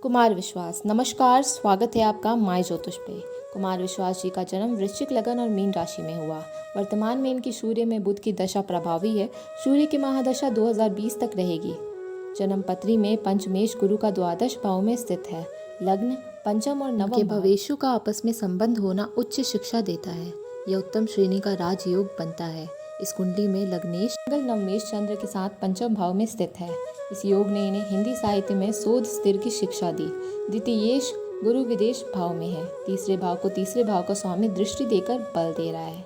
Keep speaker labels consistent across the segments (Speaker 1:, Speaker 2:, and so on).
Speaker 1: कुमार विश्वास। नमस्कार, स्वागत है आपका माय ज्योतिष पे। कुमार विश्वास जी का जन्म वृश्चिक लगन और मीन राशि में हुआ। वर्तमान में इनकी सूर्य में बुध की दशा प्रभावी है। सूर्य की महादशा 2020 तक रहेगी। जन्म पत्री में पंचमेश गुरु का द्वादश भाव में स्थित है। लग्न पंचम और नवम के भवेशों का आपस में संबंध होना उच्च शिक्षा देता है। यह उत्तम श्रेणी का राजयोग बनता है। इस कुंडली में लग्नेश मंगल नवमेश चंद्र के साथ पंचम भाव में स्थित है। इस योग ने इन्हें हिंदी साहित्य में शोध स्थिर की शिक्षा दी। द्वितीयेश गुरु विदेश भाव में है। तीसरे भाव को तीसरे भाव का स्वामी दृष्टि देकर बल दे रहा है।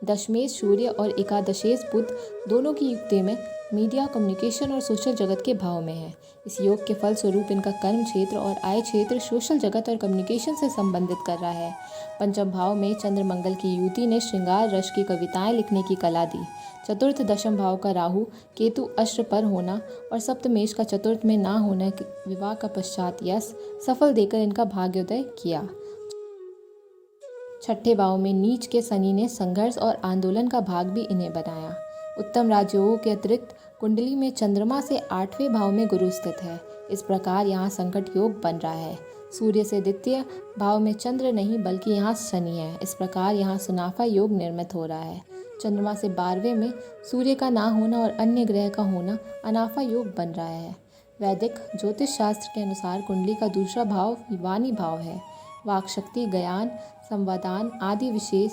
Speaker 1: दशमेश सूर्य और एकादशेश बुध दोनों की युक्ति में मीडिया, कम्युनिकेशन और सोशल जगत के भाव में है। इस योग के फल स्वरूप इनका कर्म क्षेत्र और आय क्षेत्र सोशल जगत और कम्युनिकेशन से संबंधित कर रहा है। पंचम भाव में चंद्र मंगल की युति ने श्रृंगार रस की कविताएं लिखने की कला दी। चतुर्थ दशम भाव का राहु केतु अश्र पर होना और सप्तमेश का चतुर्थ में ना होना विवाह का पश्चात यश सफल देकर इनका भाग्योदय किया। छठे भाव में नीच के शनि ने संघर्ष और आंदोलन का भाग भी इन्हें बनाया। उत्तम राजयोगों के अतिरिक्त कुंडली में चंद्रमा से 8वें भाव में गुरु स्थित है। इस प्रकार यहाँ संकट योग बन रहा है। सूर्य से द्वितीय भाव में चंद्र नहीं बल्कि यहाँ शनि है। इस प्रकार यहाँ सुनाफा योग निर्मित हो रहा है। चंद्रमा से 12वें में सूर्य का ना होना और अन्य ग्रह का होना अनाफा योग बन रहा है। वैदिक ज्योतिष शास्त्र के अनुसार कुंडली का दूसरा भाव वाणी भाव है। वाक शक्ति, ज्ञान, संवादान आदि विशेष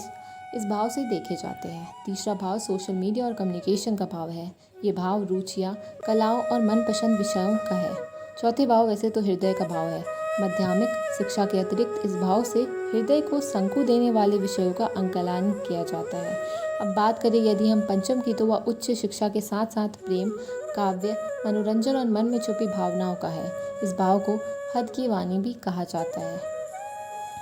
Speaker 1: इस भाव से देखे जाते हैं। तीसरा भाव सोशल मीडिया और कम्युनिकेशन का भाव है। ये भाव रुचियाँ, कलाओं और मनपसंद विषयों का है। चौथे भाव वैसे तो हृदय का भाव है। माध्यमिक शिक्षा के अतिरिक्त इस भाव से हृदय को शंकु देने वाले विषयों का अंकलन किया जाता है। अब बात करें यदि हम पंचम की, तो वह उच्च शिक्षा के साथ साथ प्रेम, काव्य, मनोरंजन और मन में छुपी भावनाओं का है। इस भाव को हद की वाणी भी कहा जाता है।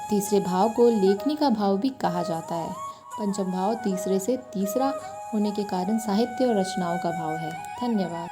Speaker 1: तीसरे भाव को लेखनी का भाव भी कहा जाता है। पंचम भाव तीसरे से तीसरा होने के कारण साहित्य और रचनाओं का भाव है। धन्यवाद।